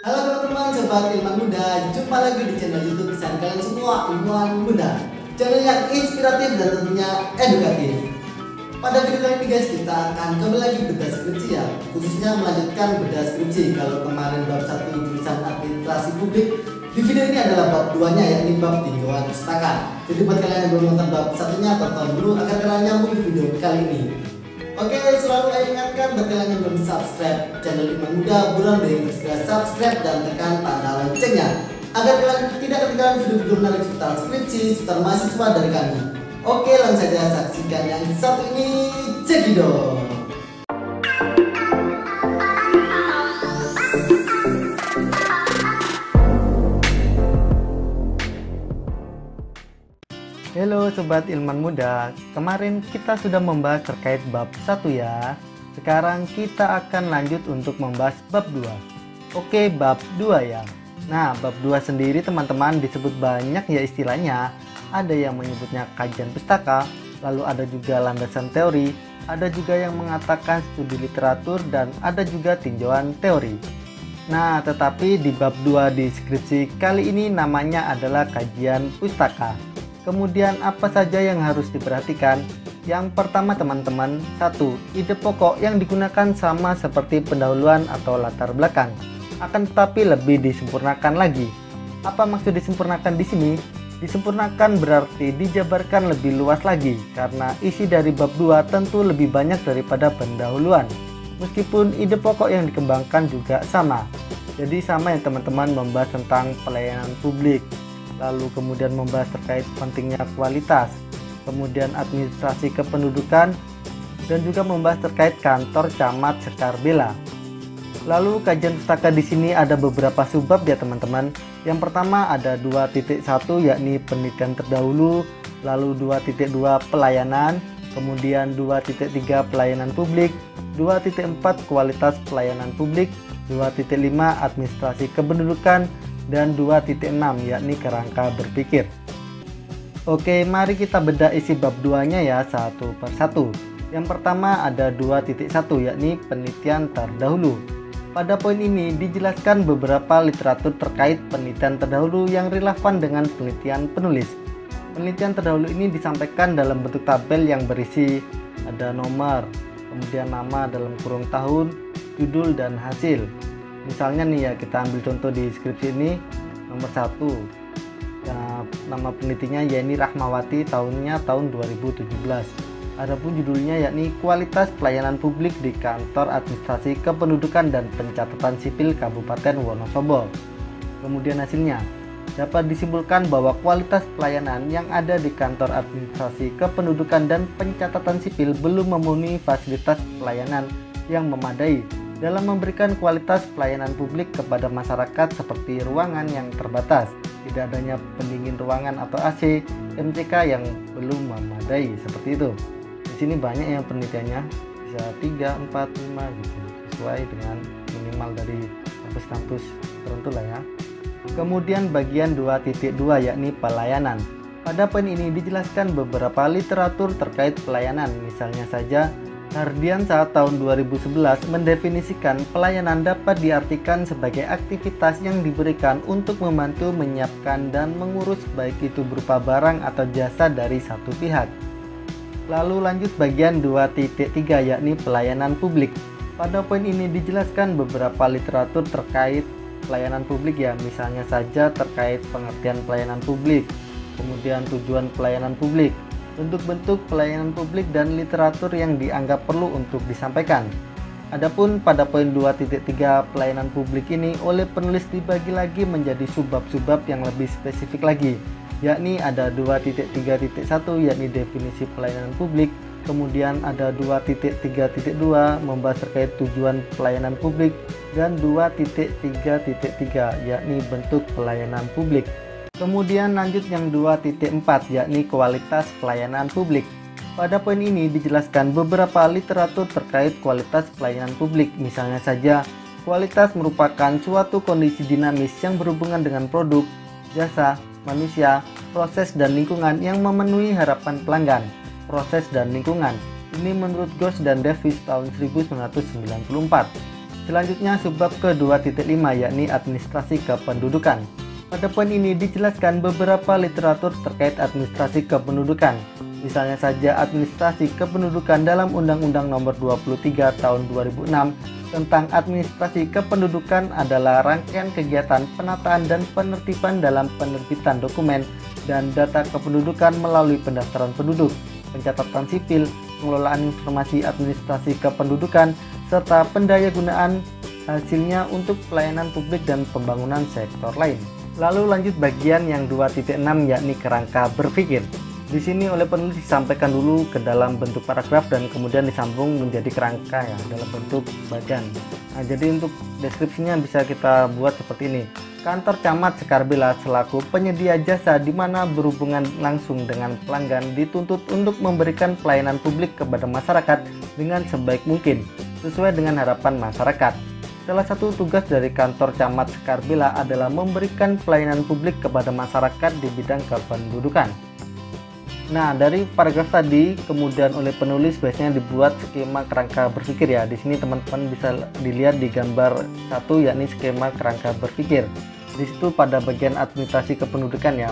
Halo teman-teman, sobat ilmuwan muda, jumpa lagi di channel YouTube kesayangan kalian semua, ilmuwan muda. Channel yang inspiratif dan tentunya edukatif. Pada video kali ini guys, kita akan kembali lagi bedah skripsi ya, khususnya melanjutkan bedah skripsi. Kalau kemarin bab 1 jurusan administrasi publik, di video ini adalah bab 2-nya, yakni bab tinjauan pustaka. Jadi buat kalian yang belum nonton bab 1-nya, tonton dulu agar kalian nyambung di video kali ini. Oke, selalu saya ingatkan buat kalian yang belum subscribe channel Ilmuwan Muda, buruan deh segera subscribe dan tekan tanda loncengnya agar kalian tidak ketinggalan video-video menarik seputar skripsi, seputar mahasiswa dari kami. Oke, langsung saja saksikan yang satu ini, cekidot. Halo Sobat Ilmuwan Muda, kemarin kita sudah membahas terkait bab 1 ya. Sekarang kita akan lanjut untuk membahas bab 2. Oke, bab 2 ya. Nah, bab 2 sendiri teman-teman disebut banyak ya istilahnya. Ada yang menyebutnya kajian pustaka, lalu ada juga landasan teori, ada juga yang mengatakan studi literatur, dan ada juga tinjauan teori. Nah, tetapi di bab 2 di skripsi kali ini namanya adalah kajian pustaka. Kemudian apa saja yang harus diperhatikan? Yang pertama teman-teman, 1. Ide pokok yang digunakan sama seperti pendahuluan atau latar belakang, akan tetapi lebih disempurnakan lagi. Apa maksud disempurnakan di sini? Disempurnakan berarti dijabarkan lebih luas lagi, karena isi dari bab 2 tentu lebih banyak daripada pendahuluan. Meskipun ide pokok yang dikembangkan juga sama. Jadi sama ya teman-teman, membahas tentang pelayanan publik, lalu kemudian membahas terkait pentingnya kualitas, kemudian administrasi kependudukan, dan juga membahas terkait kantor camat sekar bela. Lalu kajian pustaka di sini ada beberapa subbab ya teman-teman. Yang pertama ada 2.1 yakni penelitian terdahulu, lalu 2.2 pelayanan, kemudian 2.3 pelayanan publik, 2.4 kualitas pelayanan publik, 2.5 administrasi kependudukan, dan 2.6 yakni kerangka berpikir. Oke, mari kita bedah isi bab 2-nya ya satu per satu. Yang pertama ada 2.1 yakni penelitian terdahulu. Pada poin ini dijelaskan beberapa literatur terkait penelitian terdahulu yang relevan dengan penelitian penulis. Penelitian terdahulu ini disampaikan dalam bentuk tabel yang berisi ada nomor, kemudian nama dalam kurung tahun, judul, dan hasil. Misalnya nih ya, kita ambil contoh di skripsi ini nomor 1 ya, nama penelitinya Yeni Rahmawati, tahunnya tahun 2017. Adapun judulnya yakni kualitas pelayanan publik di kantor administrasi kependudukan dan pencatatan sipil Kabupaten Wonosobo. Kemudian hasilnya dapat disimpulkan bahwa kualitas pelayanan yang ada di kantor administrasi kependudukan dan pencatatan sipil belum memenuhi fasilitas pelayanan yang memadai dalam memberikan kualitas pelayanan publik kepada masyarakat seperti ruangan yang terbatas, tidak adanya pendingin ruangan atau AC, MCK yang belum memadai, seperti itu. Di sini banyak yang penelitiannya, bisa 3, 4, 5 gitu, sesuai dengan minimal dari kampus-kampus tertentu lah ya. Kemudian bagian 2.2 yakni pelayanan. Pada poin ini dijelaskan beberapa literatur terkait pelayanan, misalnya saja Hardiansa tahun 2011 mendefinisikan pelayanan dapat diartikan sebagai aktivitas yang diberikan untuk membantu menyiapkan dan mengurus baik itu berupa barang atau jasa dari satu pihak. Lalu lanjut bagian 2.3 yakni pelayanan publik. Pada poin ini dijelaskan beberapa literatur terkait pelayanan publik ya, misalnya saja terkait pengertian pelayanan publik, kemudian tujuan pelayanan publik, bentuk-bentuk pelayanan publik, dan literatur yang dianggap perlu untuk disampaikan. Adapun pada poin 2.3 pelayanan publik ini oleh penulis dibagi lagi menjadi subbab-subbab yang lebih spesifik lagi, yakni ada 2.3.1 yakni definisi pelayanan publik, kemudian ada 2.3.2 membahas terkait tujuan pelayanan publik, dan 2.3.3 yakni bentuk pelayanan publik. Kemudian lanjut yang 2.4 yakni kualitas pelayanan publik. Pada poin ini dijelaskan beberapa literatur terkait kualitas pelayanan publik, misalnya saja kualitas merupakan suatu kondisi dinamis yang berhubungan dengan produk, jasa, manusia, proses, dan lingkungan yang memenuhi harapan pelanggan. Proses dan lingkungan ini menurut Goss dan Davis tahun 1994. Selanjutnya subbab ke-2.5 yakni administrasi kependudukan. Pada poin ini dijelaskan beberapa literatur terkait administrasi kependudukan. Misalnya saja administrasi kependudukan dalam Undang-Undang Nomor 23 Tahun 2006 tentang administrasi kependudukan adalah rangkaian kegiatan penataan dan penertiban dalam penerbitan dokumen dan data kependudukan melalui pendaftaran penduduk, pencatatan sipil, pengelolaan informasi administrasi kependudukan, serta pendayagunaan hasilnya untuk pelayanan publik dan pembangunan sektor lain. Lalu lanjut bagian yang 2.6 yakni kerangka berpikir. Di sini oleh penulis disampaikan dulu ke dalam bentuk paragraf dan kemudian disambung menjadi kerangka ya dalam bentuk bagan. Nah, jadi untuk deskripsinya bisa kita buat seperti ini. Kantor Camat Sekarbela selaku penyedia jasa di mana berhubungan langsung dengan pelanggan dituntut untuk memberikan pelayanan publik kepada masyarakat dengan sebaik mungkin sesuai dengan harapan masyarakat. Salah satu tugas dari kantor Camat Sekarbela adalah memberikan pelayanan publik kepada masyarakat di bidang kependudukan. Nah, dari paragraf tadi kemudian oleh penulis biasanya dibuat skema kerangka berpikir ya. Di sini teman-teman bisa dilihat di gambar 1 yakni skema kerangka berpikir. Di situ pada bagian administrasi kependudukan ya.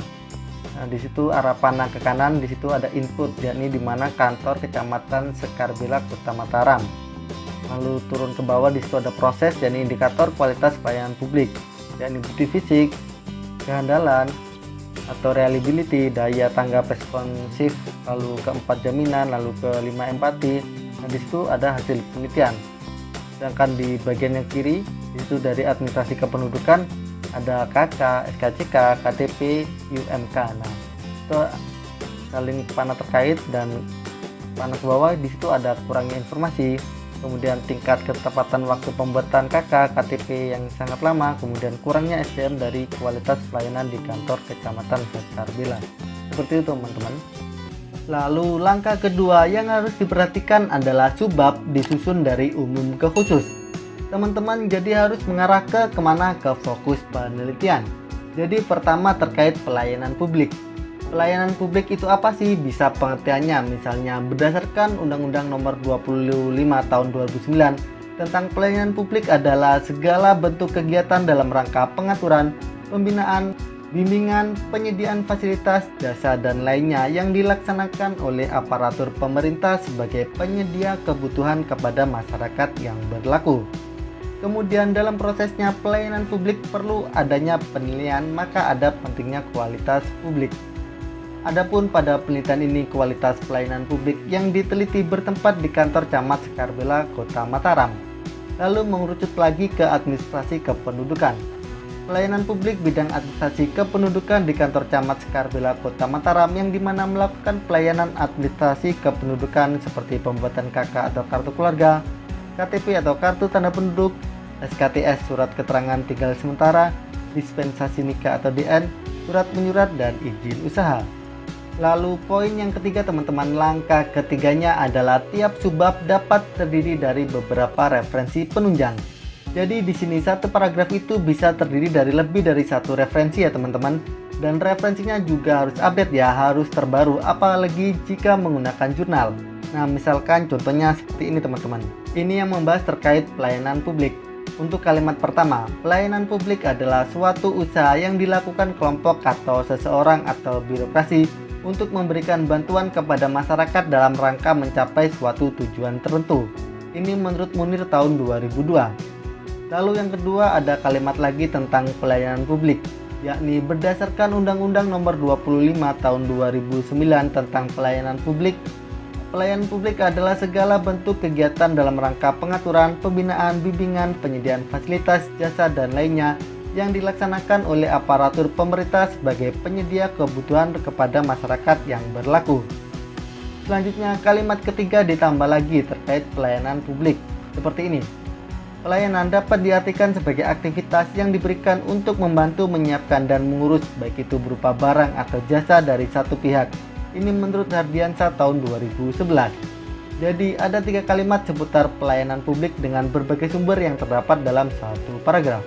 Nah, di situ arah panah ke kanan, di situ ada input yakni di mana kantor Kecamatan Sekarbela Kota Mataram. Lalu turun ke bawah di situ ada proses yakni indikator kualitas pelayanan publik, yakni bukti fisik, kehandalan atau reliability, daya tanggap responsif, lalu keempat jaminan, lalu kelima empati. Nah, di situ ada hasil penelitian. Sedangkan di bagian yang kiri, di situ dari administrasi kependudukan ada KK, SKCK, KTP, UMK. Nah, itu saling panah terkait dan panah ke bawah di situ ada kurangnya informasi. Kemudian tingkat ketepatan waktu pembuatan KK, KTP yang sangat lama, kemudian kurangnya SDM dari kualitas pelayanan di kantor Kecamatan Sekarbela. Seperti itu teman-teman. Lalu langkah kedua yang harus diperhatikan adalah subbab disusun dari umum ke khusus. Teman-teman jadi harus mengarah ke kemana? Ke fokus penelitian. Jadi pertama terkait pelayanan publik. Pelayanan publik itu apa sih? Bisa pengertiannya misalnya berdasarkan Undang-Undang Nomor 25 Tahun 2009 tentang pelayanan publik adalah segala bentuk kegiatan dalam rangka pengaturan, pembinaan, bimbingan, penyediaan fasilitas, jasa dan lainnya yang dilaksanakan oleh aparatur pemerintah sebagai penyedia kebutuhan kepada masyarakat yang berlaku. Kemudian dalam prosesnya pelayanan publik perlu adanya penilaian, maka ada pentingnya kualitas publik. Adapun pada penelitian ini kualitas pelayanan publik yang diteliti bertempat di kantor Camat Sekarbela Kota Mataram. Lalu mengerucut lagi ke administrasi kependudukan. Pelayanan publik bidang administrasi kependudukan di kantor Camat Sekarbela Kota Mataram yang dimana melakukan pelayanan administrasi kependudukan seperti pembuatan KK atau kartu keluarga, KTP atau kartu tanda penduduk, SKTS surat keterangan tinggal sementara, dispensasi nikah atau DN, surat menyurat dan izin usaha. Lalu poin yang ketiga teman-teman, langkah ketiganya adalah tiap subbab dapat terdiri dari beberapa referensi penunjang. Jadi di sini satu paragraf itu bisa terdiri dari lebih dari satu referensi ya teman-teman. Dan referensinya juga harus update ya, harus terbaru apalagi jika menggunakan jurnal. Nah misalkan contohnya seperti ini teman-teman. Ini yang membahas terkait pelayanan publik. Untuk kalimat pertama, pelayanan publik adalah suatu usaha yang dilakukan kelompok atau seseorang atau birokrasi untuk memberikan bantuan kepada masyarakat dalam rangka mencapai suatu tujuan tertentu. Ini menurut Munir tahun 2002. Lalu yang kedua ada kalimat lagi tentang pelayanan publik, yakni berdasarkan Undang-Undang Nomor 25 Tahun 2009 tentang pelayanan publik. Pelayanan publik adalah segala bentuk kegiatan dalam rangka pengaturan, pembinaan, bimbingan, penyediaan fasilitas, jasa dan lainnya yang dilaksanakan oleh aparatur pemerintah sebagai penyedia kebutuhan kepada masyarakat yang berlaku. Selanjutnya kalimat ketiga ditambah lagi terkait pelayanan publik seperti ini. Pelayanan dapat diartikan sebagai aktivitas yang diberikan untuk membantu menyiapkan dan mengurus baik itu berupa barang atau jasa dari satu pihak. Ini menurut Hardiansyah tahun 2011. Jadi ada 3 kalimat seputar pelayanan publik dengan berbagai sumber yang terdapat dalam satu paragraf.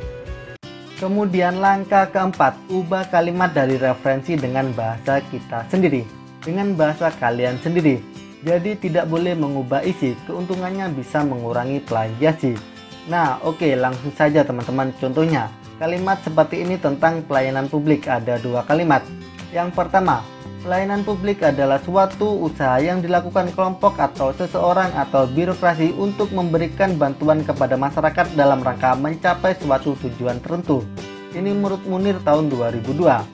Kemudian langkah keempat, ubah kalimat dari referensi dengan bahasa kita sendiri, dengan bahasa kalian sendiri. Jadi tidak boleh mengubah isi, keuntungannya bisa mengurangi plagiasi. Nah, oke, langsung saja teman-teman. Contohnya, kalimat seperti ini tentang pelayanan publik ada 2 kalimat. Yang pertama, pelayanan publik adalah suatu usaha yang dilakukan kelompok atau seseorang atau birokrasi untuk memberikan bantuan kepada masyarakat dalam rangka mencapai suatu tujuan tertentu. Ini menurut Munir tahun 2002.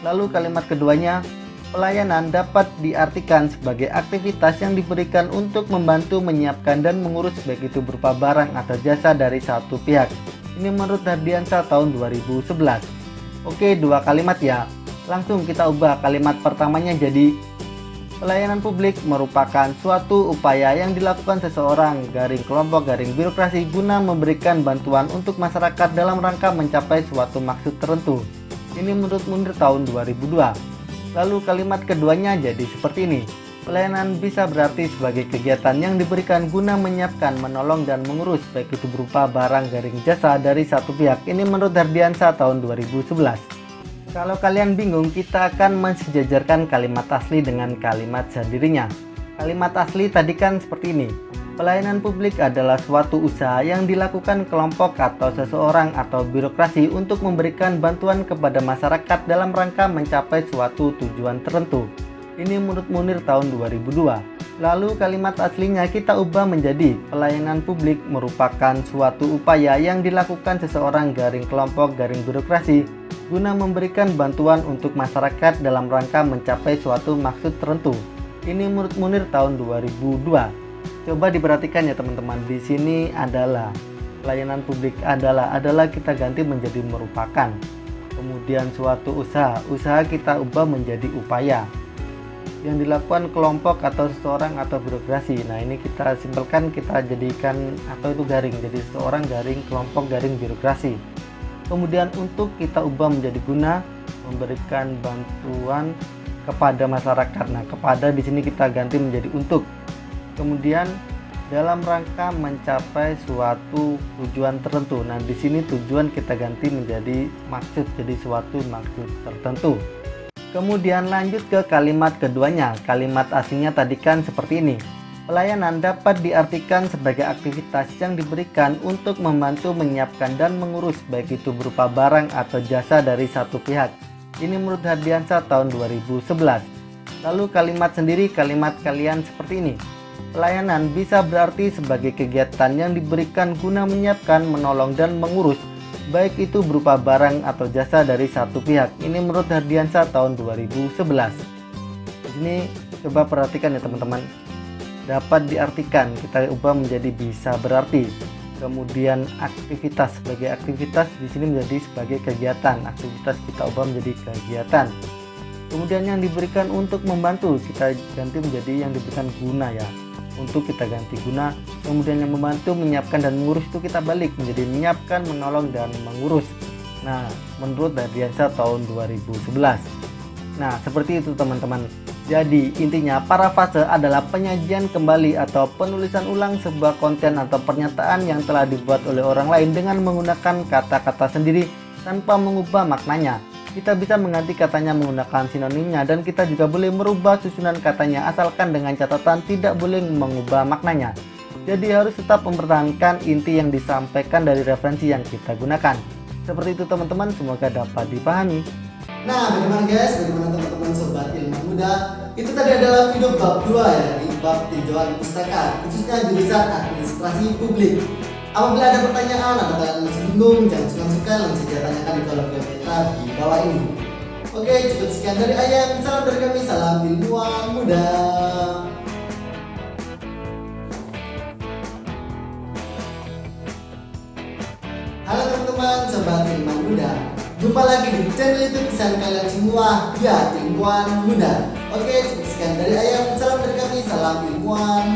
Lalu kalimat keduanya, pelayanan dapat diartikan sebagai aktivitas yang diberikan untuk membantu menyiapkan dan mengurus baik itu berupa barang atau jasa dari satu pihak. Ini menurut Hardiansyah tahun 2011. Oke, 2 kalimat ya. Langsung kita ubah kalimat pertamanya jadi pelayanan publik merupakan suatu upaya yang dilakukan seseorang, garing kelompok, garing birokrasi guna memberikan bantuan untuk masyarakat dalam rangka mencapai suatu maksud tertentu. Ini menurut Munir tahun 2002. Lalu kalimat keduanya jadi seperti ini. Pelayanan bisa berarti sebagai kegiatan yang diberikan guna menyiapkan, menolong, dan mengurus baik itu berupa barang garing jasa dari satu pihak. Ini menurut Hardiansyah tahun 2011. Kalau kalian bingung, kita akan mensejajarkan kalimat asli dengan kalimat sendirinya. Kalimat asli tadi kan seperti ini. Pelayanan publik adalah suatu usaha yang dilakukan kelompok atau seseorang atau birokrasi untuk memberikan bantuan kepada masyarakat dalam rangka mencapai suatu tujuan tertentu. Ini menurut Munir tahun 2002. Lalu kalimat aslinya kita ubah menjadi pelayanan publik merupakan suatu upaya yang dilakukan seseorang garing kelompok garing birokrasi guna memberikan bantuan untuk masyarakat dalam rangka mencapai suatu maksud tertentu. Ini menurut Munir tahun 2002. Coba diperhatikan ya teman-teman. Di sini adalah pelayanan publik adalah kita ganti menjadi merupakan. Kemudian suatu usaha kita ubah menjadi upaya yang dilakukan kelompok atau seseorang atau birokrasi. Nah, ini kita simpelkan, kita jadikan atau itu garing, jadi seseorang garing kelompok garing birokrasi. Kemudian untuk kita ubah menjadi guna memberikan bantuan kepada masyarakat. Nah, kepada di sini kita ganti menjadi untuk. Kemudian dalam rangka mencapai suatu tujuan tertentu. Nah, di sini tujuan kita ganti menjadi maksud, jadi suatu maksud tertentu. Kemudian lanjut ke kalimat keduanya. Kalimat aslinya tadi kan seperti ini. Pelayanan dapat diartikan sebagai aktivitas yang diberikan untuk membantu menyiapkan dan mengurus baik itu berupa barang atau jasa dari satu pihak. Ini menurut Hardiansyah tahun 2011. Lalu kalimat sendiri, kalimat kalian seperti ini. Pelayanan bisa berarti sebagai kegiatan yang diberikan guna menyiapkan, menolong, dan mengurus baik itu berupa barang atau jasa dari satu pihak. Ini menurut Hardiansyah tahun 2011. Di sini coba perhatikan ya teman-teman. Dapat diartikan kita ubah menjadi bisa berarti. Kemudian aktivitas, sebagai aktivitas di sini menjadi sebagai kegiatan. Aktivitas kita ubah menjadi kegiatan. Kemudian yang diberikan untuk membantu kita ganti menjadi yang diberikan guna ya. Untuk kita ganti guna. Kemudian yang membantu menyiapkan dan mengurus itu kita balik menjadi menyiapkan, menolong, dan mengurus. Nah, menurut Hardiansyah tahun 2011. Nah, seperti itu teman-teman. Jadi intinya parafrase adalah penyajian kembali atau penulisan ulang sebuah konten atau pernyataan yang telah dibuat oleh orang lain dengan menggunakan kata-kata sendiri tanpa mengubah maknanya. Kita bisa mengganti katanya menggunakan sinonimnya, dan kita juga boleh merubah susunan katanya asalkan dengan catatan tidak boleh mengubah maknanya. Jadi harus tetap mempertahankan inti yang disampaikan dari referensi yang kita gunakan. Seperti itu teman-teman, semoga dapat dipahami. Nah, bagaimana guys? Bagaimana teman-teman sobat ilmu muda? Itu tadi adalah video bab 2 ya, di bab tinjauan pustaka, khususnya jurusan administrasi publik. Apabila ada pertanyaan atau kalian masih bingung, jangan sungkan-sungkan langsung saja tanyakan di kolom komentar di bawah ini. Oke, cukup sekian dari Ayam. Salam dari kami, salam ilmuwan muda. Halo teman-teman, sobat ilmuwan muda. Jumpa lagi di channel YouTube kesayangan kalian semua, ya, ilmuwan muda. Oke, cukup sekian dari Ayam. Salam dari kami, salam ilmuwan